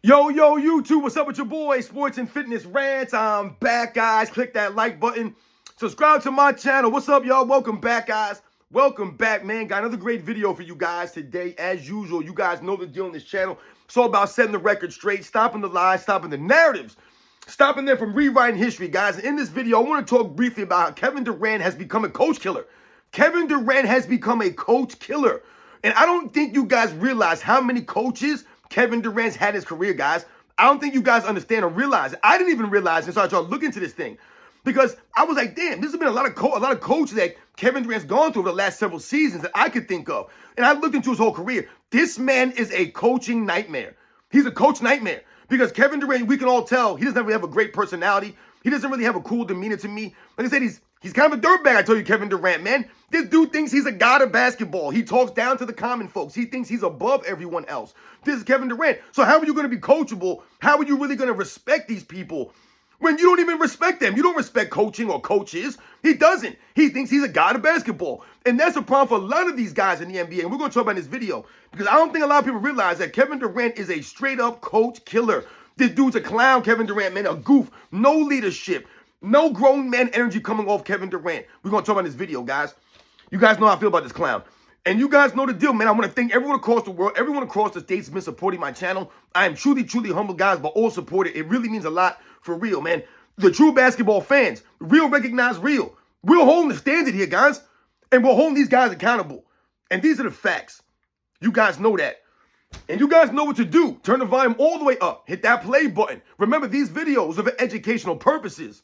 Yo, YouTube, what's up with your boy, Sports and Fitness Rants? I'm back, guys. Click that like button. Subscribe to my channel. What's up, y'all? Welcome back, guys. Welcome back, man. Got another great video for you guys today. As usual, you guys know the deal on this channel. It's all about setting the record straight, stopping the lies, stopping the narratives, stopping them from rewriting history, guys. And in this video, I want to talk briefly about how Kevin Durant has become a coach killer. Kevin Durant has become a coach killer. And I don't think you guys realize how many coaches Kevin Durant's had in his career, guys. I don't think you guys understand or realize. I didn't even realize until I started looking into this thing. Because I was like, damn, this has been a lot of coaches that Kevin Durant's gone through over the last several seasons that I could think of. And I looked into his whole career. This man is a coaching nightmare. He's a coach nightmare. Because Kevin Durant, we can all tell, he doesn't really have a great personality. He doesn't really have a cool demeanor to me. Like I said, he's kind of a dirtbag, I tell you, Kevin Durant, man. This dude thinks he's a god of basketball. He talks down to the common folks. He thinks he's above everyone else. This is Kevin Durant. So how are you going to be coachable? How are you really going to respect these people when you don't even respect them? You don't respect coaching or coaches. He doesn't. He thinks he's a god of basketball. And that's a problem for a lot of these guys in the NBA. And we're going to talk about in this video because I don't think a lot of people realize that Kevin Durant is a straight up coach killer. This dude's a clown, Kevin Durant, man, a goof, no leadership, no grown man energy coming off Kevin Durant. We're going to talk about this video, guys. You guys know how I feel about this clown. And you guys know the deal, man. I want to thank everyone across the world, everyone across the states has been supporting my channel. I am truly, truly humbled, guys, but all support it. It really means a lot for real, man. The true basketball fans, real recognize real. We're holding the standard here, guys. And we're holding these guys accountable. And these are the facts. You guys know that. And you guys know what to do. Turn the volume all the way up. Hit that play button. Remember, these videos are for educational purposes.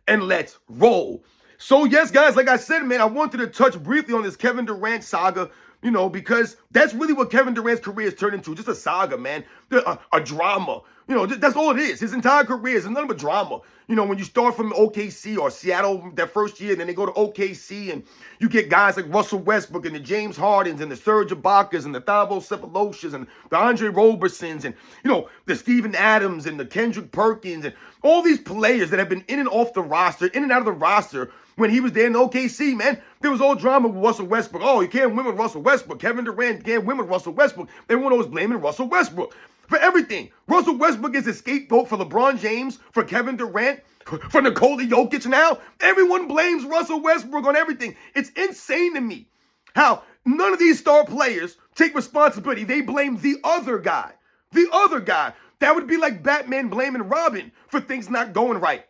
And let's roll. So, yes, guys, like I said, man, I wanted to touch briefly on this Kevin Durant saga, you know, because that's really what Kevin Durant's career has turned into. Just a saga, man. A drama. You know, that's all it is. His entire career is nothing but drama. You know, when you start from OKC or Seattle that first year, and then they go to OKC, and you get guys like Russell Westbrook and the James Hardens and the Serge Ibaka's and the Thabo Cephaloshes and the Andre Robersons and, you know, the Steven Adams and the Kendrick Perkins and all these players that have been in and off the roster, in and out of the roster when he was there in OKC, man. There was all drama with Russell Westbrook. Oh, you can't win with Russell Westbrook. Kevin Durant can't win with Russell Westbrook. Everyone was blaming Russell Westbrook for everything. Russell Westbrook is a scapegoat for LeBron James, for Kevin Durant, for Nikola Jokic now. Everyone blames Russell Westbrook on everything. It's insane to me how none of these star players take responsibility. They blame the other guy. The other guy. That would be like Batman blaming Robin for things not going right.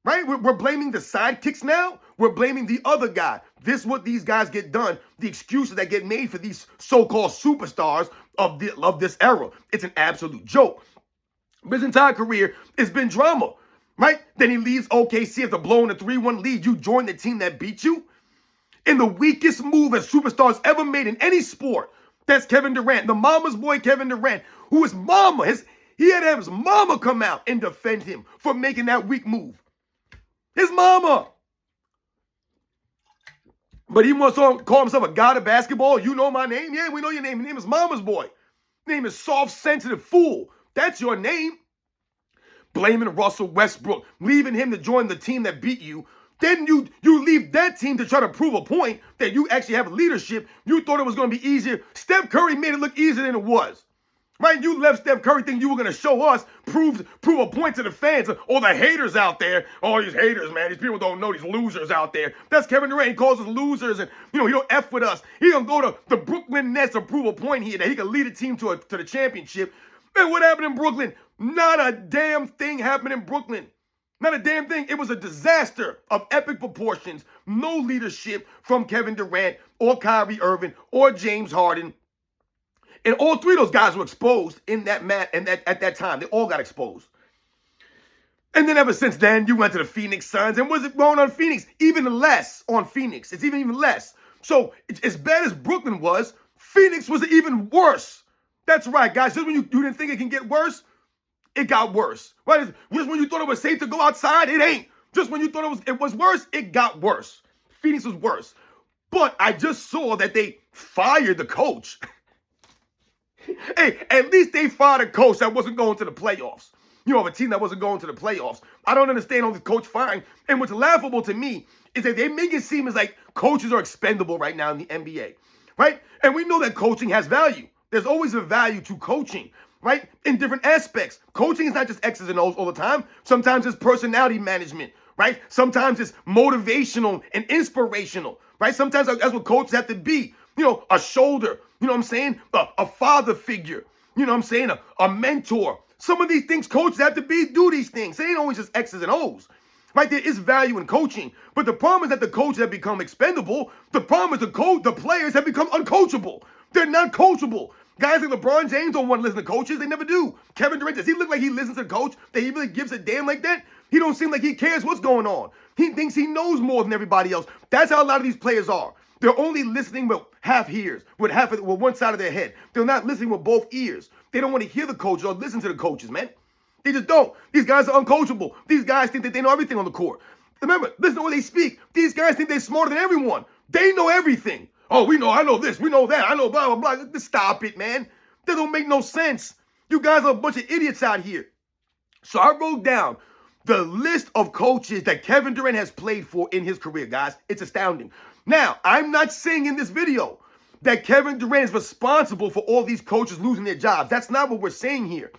Right? We're blaming the sidekicks now. We're blaming the other guy. This is what these guys get done. The excuses that get made for these so-called superstars of this era. It's an absolute joke. His entire career has been drama. Right? Then he leaves OKC after blowing a 3-1 lead. You join the team that beat you. In the weakest move as superstars ever made in any sport. That's Kevin Durant. The mama's boy Kevin Durant. Who his mama, he had to have his mama come out and defend him for making that weak move. His mama. But he wants to call himself a god of basketball. You know my name? Yeah, we know your name. Your name is Mama's Boy. Your name is Soft Sensitive Fool. That's your name. Blaming Russell Westbrook. Leaving him to join the team that beat you. Then you leave that team to try to prove a point that you actually have leadership. You thought it was going to be easier. Steph Curry made it look easier than it was. Right? You left Steph Curry thinking you were going to show us, prove a point to the fans, all the haters out there. All these haters, man. These people don't know, these losers out there. That's Kevin Durant. He calls us losers and, you know, he don't F with us. He going to go to the Brooklyn Nets to prove a point here that he can lead a team to the championship. Man, what happened in Brooklyn? Not a damn thing happened in Brooklyn. Not a damn thing. It was a disaster of epic proportions. No leadership from Kevin Durant or Kyrie Irving or James Harden. And all three of those guys were exposed in that match and at that time. They all got exposed. And then ever since then, you went to the Phoenix Suns. And was it going on Phoenix? Even less on Phoenix. It's even less. So as bad as Brooklyn was, Phoenix was even worse. That's right, guys. Just when you didn't think it can get worse, it got worse. Right? Just when you thought it was safe to go outside, it ain't. Just when you thought it was worse, it got worse. Phoenix was worse. But I just saw that they fired the coach. Hey, at least they fired a coach that wasn't going to the playoffs. You know, of a team that wasn't going to the playoffs. I don't understand all this coach firing. And what's laughable to me is that they make it seem as like coaches are expendable right now in the NBA. Right? And we know that coaching has value. There's always a value to coaching. right? In different aspects. Coaching is not just X's and O's all the time. Sometimes it's personality management, right? Sometimes it's motivational and inspirational, right? Sometimes that's what coaches have to be. You know, a shoulder, you know what I'm saying? A father figure, you know what I'm saying? A mentor. Some of these things coaches have to do these things. It ain't always just X's and O's. Right, there is value in coaching, but the problem is that the coaches have become expendable. The problem is the players have become uncoachable. They're not coachable. Guys like LeBron James don't want to listen to coaches. They never do. Kevin Durant, does he look like he listens to the coach? That he really gives a damn like that? He don't seem like he cares what's going on. He thinks he knows more than everybody else. That's how a lot of these players are. They're only listening with half ears, with one side of their head. They're not listening with both ears. They don't want to hear the coaches or listen to the coaches, man. They just don't. These guys are uncoachable. These guys think that they know everything on the court. Remember, listen to what they speak. These guys think they're smarter than everyone. They know everything. Oh, I know this, we know that, I know blah, blah, blah. Just stop it, man. That don't make no sense. You guys are a bunch of idiots out here. So I wrote down the list of coaches that Kevin Durant has played for in his career, guys. It's astounding. Now, I'm not saying in this video that Kevin Durant is responsible for all these coaches losing their jobs. That's not what we're saying here.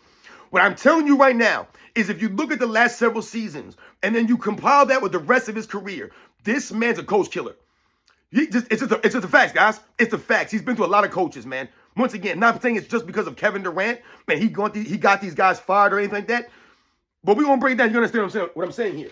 What I'm telling you right now is if you look at the last several seasons and then you compile that with the rest of his career, this man's a coach killer. It's just the facts, guys. It's the facts. He's been through a lot of coaches, man. Once again, not saying it's just because of Kevin Durant, man, he got these guys fired or anything like that. But we're going to break it down. You understand what I'm saying here.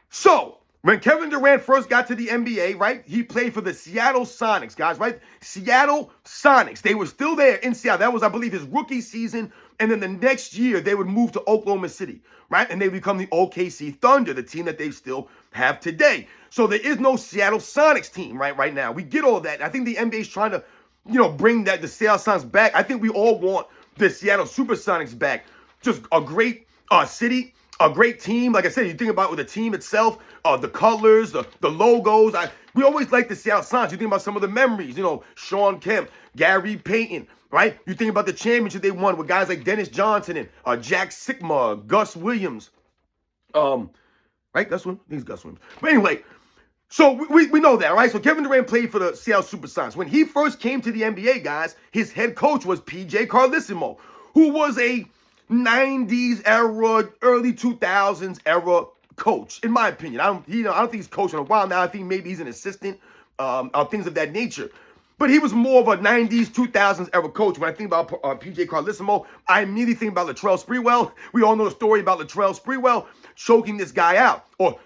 So, when Kevin Durant first got to the NBA, right, he played for the Seattle Sonics, guys, right? Seattle Sonics. They were still there in Seattle. That was, I believe, his rookie season. And then the next year, they would move to Oklahoma City, right? And they become the OKC Thunder, the team that they still have today. So there is no Seattle Sonics team right now. We get all of that. I think the NBA is trying to, bring the Seattle Sonics back. I think we all want the Seattle Supersonics back. Just a great city, a great team. Like I said, you think about it with the team itself, the colors, the logos. We always like the Seattle Sonics. You think about some of the memories, Sean Kemp, Gary Payton, right? You think about the championship they won with guys like Dennis Johnson and Jack Sigma, Gus Williams. Right? Gus Williams? I think it's Gus Williams. But anyway, so we know that, right? So Kevin Durant played for the Seattle Supersonics. When he first came to the NBA, guys, his head coach was PJ Carlesimo, who was a 90s era, early 2000s era coach, in my opinion. I don't think he's coaching a while now. I think maybe he's an assistant, things of that nature. But he was more of a 90s, 2000s era coach. When I think about PJ Carlesimo, I immediately think about Latrell Sprewell. We all know the story about Latrell Sprewell choking this guy out. Or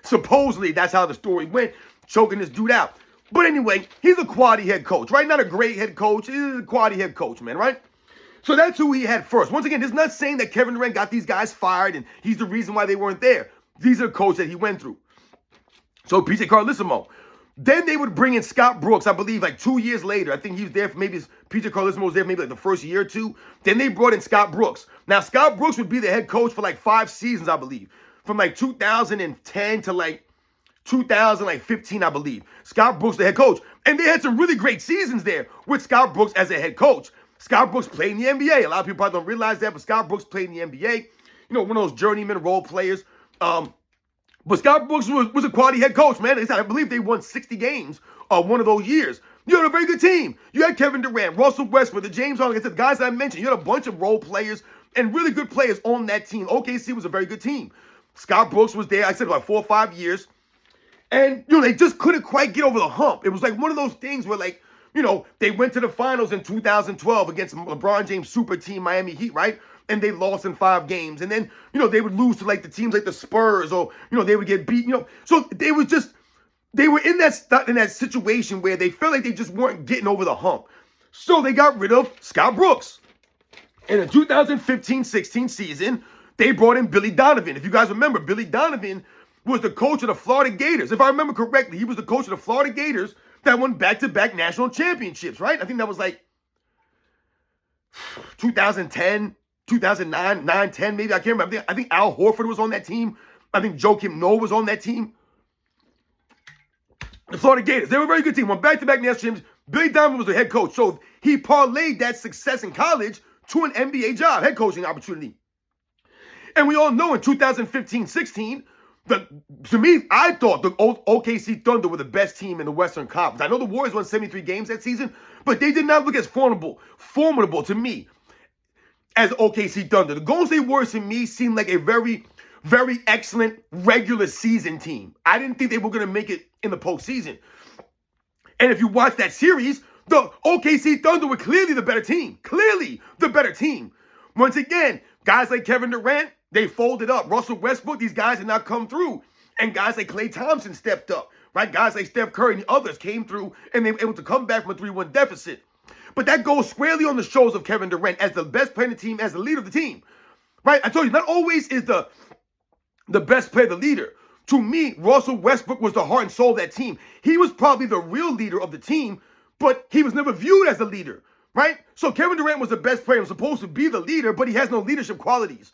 supposedly that's how the story went, choking this dude out. But anyway, he's a quality head coach, right? Not a great head coach. He's a quality head coach, man, right? So that's who he had first. Once again, this is not saying that Kevin Durant got these guys fired and he's the reason why they weren't there. These are the coaches that he went through. So PJ Carlesimo. Then they would bring in Scott Brooks, I believe, like 2 years later. I think he was there for PJ Carlesimo was there maybe like the first year or two. Then they brought in Scott Brooks. Now, Scott Brooks would be the head coach for like 5 seasons, I believe. From like 2010 to like 2015, I believe. Scott Brooks, the head coach. And they had some really great seasons there with Scott Brooks as a head coach. Scott Brooks played in the NBA. A lot of people probably don't realize that, but Scott Brooks played in the NBA. One of those journeyman role players. But Scott Brooks was a quality head coach, man. I believe they won 60 games one of those years. You had a very good team. You had Kevin Durant, Russell Westbrook, the James Harden, the guys that I mentioned. You had a bunch of role players and really good players on that team. OKC was a very good team. Scott Brooks was there, I said, about 4 or 5 years. And, they just couldn't quite get over the hump. It was like one of those things where, like, they went to the finals in 2012 against LeBron James' super team, Miami Heat, right? And they lost in 5 games. And then, they would lose to, like, the teams like the Spurs or, they would get beat, So they were in that situation where they felt like they just weren't getting over the hump. So they got rid of Scott Brooks. In the 2015-16 season, they brought in Billy Donovan. If you guys remember, Billy Donovan was the coach of the Florida Gators. If I remember correctly, he was the coach of the Florida Gators that won back-to-back national championships, right? I think that was like 2010, 2009, 10 maybe. I can't remember. I think Al Horford was on that team. I think Joakim Noah was on that team. The Florida Gators, they were a very good team. Won back-to-back national championships. Billy Donovan was the head coach. So he parlayed that success in college to an NBA job, head coaching opportunity. And we all know in 2015-16, to me, I thought the old OKC Thunder were the best team in the Western Conference. I know the Warriors won 73 games that season, but they did not look as formidable to me. as OKC Thunder. The Golden State Warriors to me seemed like a very, very excellent regular season team. I didn't think they were going to make it in the postseason. And if you watch that series, the OKC Thunder were clearly the better team. Clearly the better team. Once again, guys like Kevin Durant, they folded up. Russell Westbrook, these guys did not come through. And guys like Klay Thompson stepped up, right? Guys like Steph Curry and the others came through and they were able to come back from a 3-1 deficit. But that goes squarely on the shoulders of Kevin Durant as the best player in the team, as the leader of the team, right? I told you, not always is the best player the leader. To me, Russell Westbrook was the heart and soul of that team. He was probably the real leader of the team, but he was never viewed as the leader, right? So Kevin Durant was the best player and was supposed to be the leader, but he has no leadership qualities.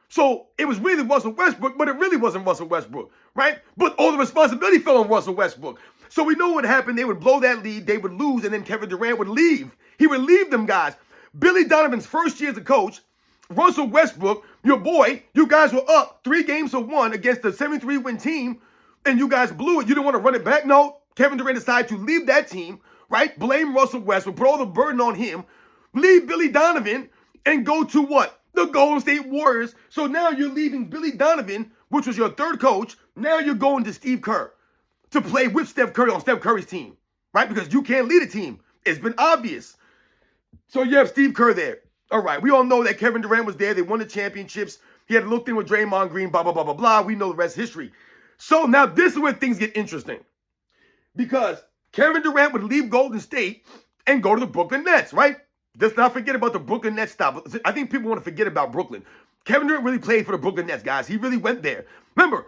So it was really Russell Westbrook, but it really wasn't Russell Westbrook, right? But all the responsibility fell on Russell Westbrook. So we know what happened. They would blow that lead, they would lose, and then Kevin Durant would leave. He would leave them guys. Billy Donovan's first year as a coach, Russell Westbrook, your boy, you guys were up 3-1 against the 73-win team, and you guys blew it. You didn't want to run it back? No. Kevin Durant decided to leave that team, right? Blame Russell Westbrook, put all the burden on him, leave Billy Donovan, and go to what? The Golden State Warriors. So now you're leaving Billy Donovan, which was your third coach. Now you're going to Steve Kerr to play with Steph Curry on Steph Curry's team, right? Because you can't lead a team. It's been obvious. So you have Steve Kerr there. All right, we all know that Kevin Durant was there. They won the championships. He had a little thing with Draymond Green, blah, blah, blah, blah, blah. We know the rest is history. So now this is where things get interesting. Because Kevin Durant would leave Golden State and go to the Brooklyn Nets, right? Let's not forget about the Brooklyn Nets stop. I think people want to forget about Brooklyn. Kevin Durant really played for the Brooklyn Nets, guys. He really went there. Remember,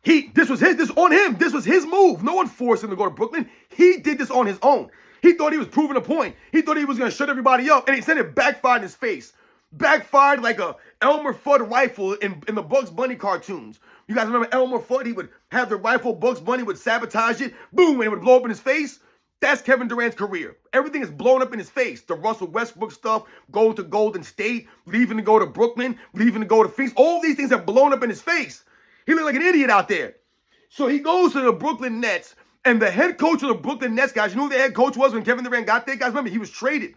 this was on him. This was his move. No one forced him to go to Brooklyn. He did this on his own. He thought he was proving a point. He thought he was going to shut everybody up, and he said it backfired in his face. Backfired like a Elmer Fudd rifle in the Bugs Bunny cartoons. You guys remember Elmer Fudd? He would have the rifle, Bugs Bunny would sabotage it, boom, and it would blow up in his face. That's Kevin Durant's career. Everything is blown up in his face. The Russell Westbrook stuff, going to Golden State, leaving to go to Brooklyn, leaving to go to Phoenix. All these things are blown up in his face. He looked like an idiot out there. So he goes to the Brooklyn Nets, and the head coach of the Brooklyn Nets, guys, you know who the head coach was when Kevin Durant got there? Guys, remember, he was traded.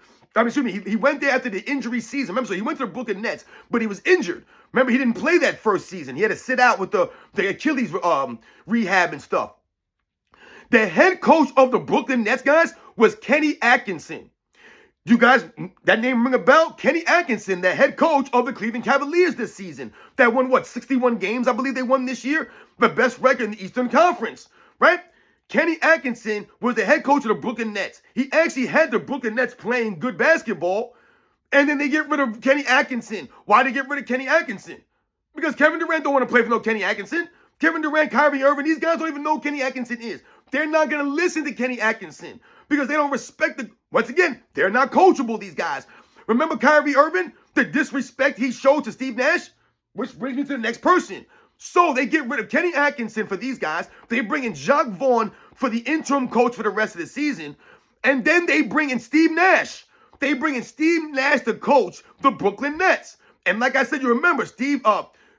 He went there after the injury season. Remember, so he went to the Brooklyn Nets, but he was injured. Remember, he didn't play that first season. He had to sit out with the Achilles rehab and stuff. The head coach of the Brooklyn Nets, guys, was Kenny Atkinson. You guys, that name ring a bell? Kenny Atkinson, the head coach of the Cleveland Cavaliers this season. That won, 61 games, I believe they won this year? The best record in the Eastern Conference, right? Kenny Atkinson was the head coach of the Brooklyn Nets. He actually had the Brooklyn Nets playing good basketball, and then they get rid of Kenny Atkinson. Why did they get rid of Kenny Atkinson? Because Kevin Durant don't want to play for no Kenny Atkinson. Kevin Durant, Kyrie Irving, these guys don't even know who Kenny Atkinson is. They're not going to listen to Kenny Atkinson because they don't respect once again, they're not coachable, these guys. Remember Kyrie Irving? The disrespect he showed to Steve Nash? Which brings me to the next person. So they get rid of Kenny Atkinson for these guys. They bring in Jacques Vaughn for the interim coach for the rest of the season. And then they bring in Steve Nash. They bring in Steve Nash to coach the Brooklyn Nets. And like I said, you remember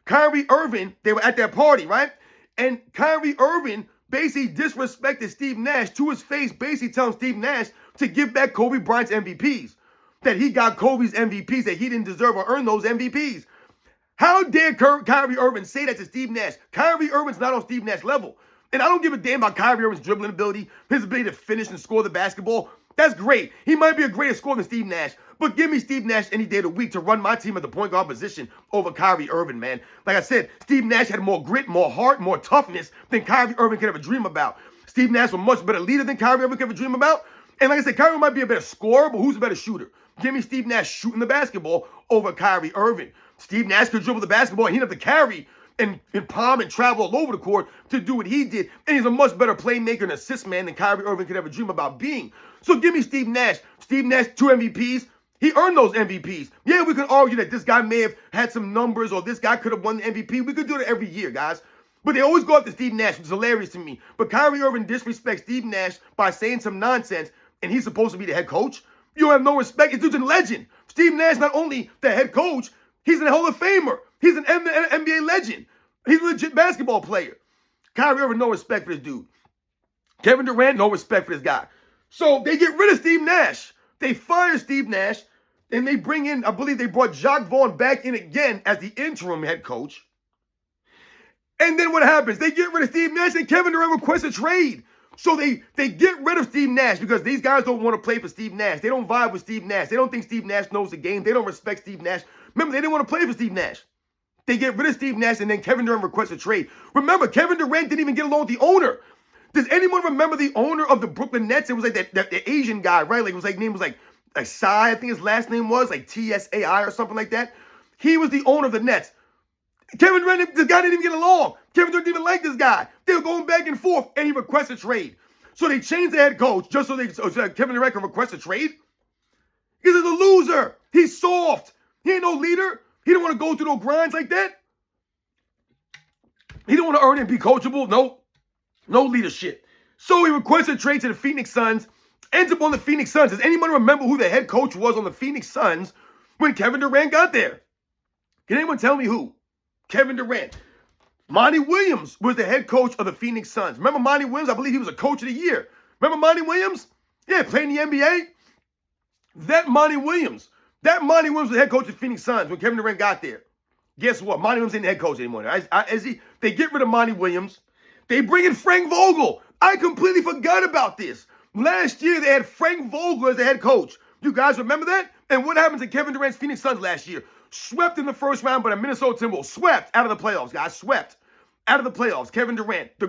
Kyrie Irving, they were at that party, right? And Kyrie Irving basically disrespected Steve Nash to his face, basically telling Steve Nash to give back Kobe Bryant's MVPs. That he got Kobe's MVPs, that he didn't deserve or earn those MVPs. How dare Kyrie Irving say that to Steve Nash? Kyrie Irving's not on Steve Nash's level. And I don't give a damn about Kyrie Irving's dribbling ability, his ability to finish and score the basketball. That's great. He might be a greater scorer than Steve Nash, but give me Steve Nash any day of the week to run my team at the point guard position over Kyrie Irving, man. Like I said, Steve Nash had more grit, more heart, more toughness than Kyrie Irving could ever dream about. Steve Nash was a much better leader than Kyrie Irving could ever dream about. And like I said, Kyrie might be a better scorer, but who's a better shooter? Give me Steve Nash shooting the basketball over Kyrie Irving. Steve Nash could dribble the basketball and he didn't have to carry and palm and travel all over the court to do what he did. And he's a much better playmaker and assist man than Kyrie Irving could ever dream about being. So give me Steve Nash. Steve Nash, 2 MVPs. He earned those MVPs. Yeah, we can argue that this guy may have had some numbers or this guy could have won the MVP. We could do that every year, guys. But they always go after Steve Nash, which is hilarious to me. But Kyrie Irving disrespects Steve Nash by saying some nonsense, and he's supposed to be the head coach. You have no respect. This dude's a legend. Steve Nash, not only the head coach, he's a Hall of Famer. He's an NBA legend. He's a legit basketball player. Kyrie Irving, no respect for this dude. Kevin Durant, no respect for this guy. So they get rid of Steve Nash. They fire Steve Nash. And they bring in, I believe they brought Jacques Vaughn back in again as the interim head coach. And then what happens? They get rid of Steve Nash and Kevin Durant requests a trade. So they get rid of Steve Nash because these guys don't want to play for Steve Nash. They don't vibe with Steve Nash. They don't think Steve Nash knows the game. They don't respect Steve Nash. Remember, they didn't want to play for Steve Nash. They get rid of Steve Nash, and then Kevin Durant requests a trade. Remember, Kevin Durant didn't even get along with the owner. Does anyone remember the owner of the Brooklyn Nets? It was like that Asian guy, right? Like, it was like, name was like Sai, I think his last name was, like Tsai or something like that. He was the owner of the Nets. Kevin Durant, this guy didn't even get along. Kevin Durant didn't even like this guy. They were going back and forth, and he requests a trade. So they changed the head coach just so Kevin Durant can request a trade? Because he's a loser. He's soft. He ain't no leader. He don't want to go through no grinds like that. He don't want to earn and be coachable. No leadership. So he requests a trade to the Phoenix Suns. Ends up on the Phoenix Suns. Does anyone remember who the head coach was on the Phoenix Suns when Kevin Durant got there? Can anyone tell me who? Kevin Durant. Monty Williams was the head coach of the Phoenix Suns. Remember Monty Williams? I believe he was a coach of the year. Remember Monty Williams? Yeah, playing in the NBA. That Monty Williams was the head coach of the Phoenix Suns when Kevin Durant got there. Guess what? Monty Williams ain't the head coach anymore. They get rid of Monty Williams. They bring in Frank Vogel. I completely forgot about this. Last year, they had Frank Vogel as the head coach. You guys remember that? And what happened to Kevin Durant's Phoenix Suns last year? Swept in the first round by the Minnesota Timberwolves. Swept out of the playoffs, guys. Swept out of the playoffs. Kevin Durant, the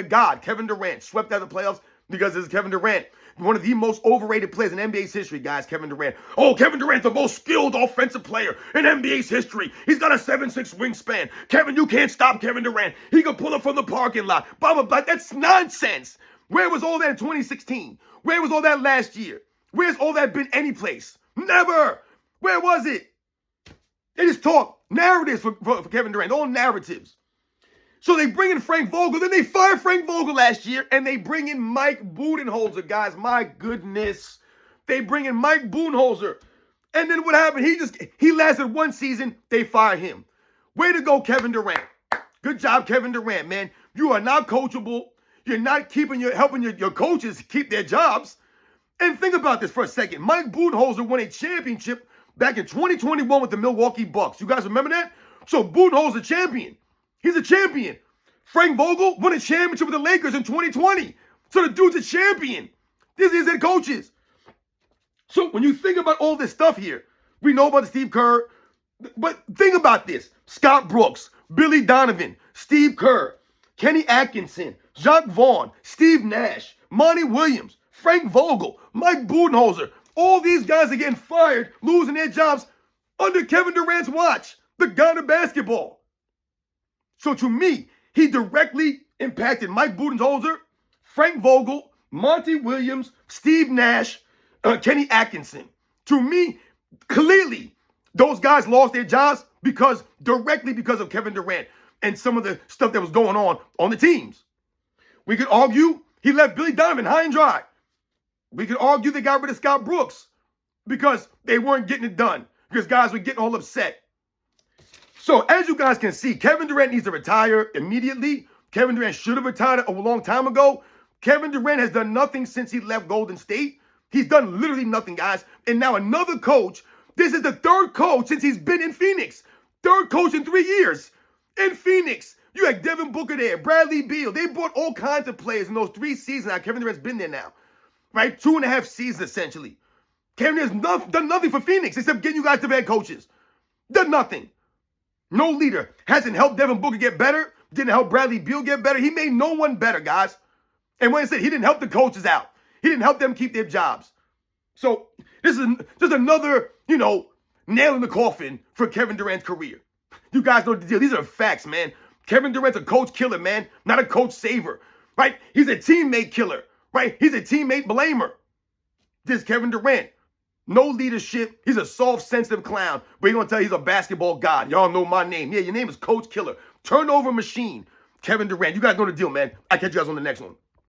God, Kevin Durant, swept out of the playoffs because this is Kevin Durant. One of the most overrated players in NBA's history, guys, Kevin Durant. Oh, Kevin Durant, the most skilled offensive player in NBA's history. He's got a 7'6" wingspan. Kevin, you can't stop Kevin Durant. He can pull up from the parking lot. Blah, blah, blah. That's nonsense. Where was all that in 2016? Where was all that last year? Where's all that been any place? Never. Where was it? They just talk narratives for Kevin Durant, all narratives. So they bring in Frank Vogel, then they fire Frank Vogel last year, and they bring in Mike Budenholzer, guys. My goodness. They bring in Mike Budenholzer. And then what happened? He lasted one season, they fire him. Way to go, Kevin Durant. Good job, Kevin Durant, man. You are not coachable. You're not helping your coaches keep their jobs. And think about this for a second. Mike Budenholzer won a championship back in 2021 with the Milwaukee Bucks. You guys remember that? So Budenholzer's a champion. He's a champion. Frank Vogel won a championship with the Lakers in 2020. So the dude's a champion. This is head coaches. So when you think about all this stuff here, we know about Steve Kerr, but think about this. Scott Brooks, Billy Donovan, Steve Kerr, Kenny Atkinson, Jacques Vaughn, Steve Nash, Monty Williams, Frank Vogel, Mike Budenholzer. All these guys are getting fired, losing their jobs under Kevin Durant's watch, the god of basketball. So to me, he directly impacted Mike Budenholzer, Frank Vogel, Monty Williams, Steve Nash, Kenny Atkinson. To me, clearly, those guys lost their jobs directly because of Kevin Durant and some of the stuff that was going on the teams. We could argue he left Billy Donovan high and dry. We could argue they got rid of Scott Brooks because they weren't getting it done, because guys were getting all upset. So as you guys can see, Kevin Durant needs to retire immediately. Kevin Durant should have retired a long time ago. Kevin Durant has done nothing since he left Golden State. He's done literally nothing, guys. And now another coach. This is the third coach since he's been in Phoenix. Third coach in 3 years in Phoenix. You had Devin Booker there, Bradley Beal. They brought all kinds of players in those 3 seasons. Now Kevin Durant's been there now, right? 2.5 seasons essentially. Kevin Durant's done nothing for Phoenix except getting you guys to head coaches. Done nothing. No leader. Hasn't helped Devin Booker get better. Didn't help Bradley Beal get better. He made no one better, guys. And when I said he didn't help the coaches out, he didn't help them keep their jobs. So this is just another, nail in the coffin for Kevin Durant's career. You guys know the deal. These are facts, man. Kevin Durant's a coach killer, man, not a coach saver, right? He's a teammate killer, right? He's a teammate blamer. This is Kevin Durant. No leadership. He's a soft, sensitive clown. But he's going to tell you he's a basketball god. Y'all know my name. Yeah, your name is Coach Killer. Turnover machine. Kevin Durant. You guys know the deal, man. I'll catch you guys on the next one.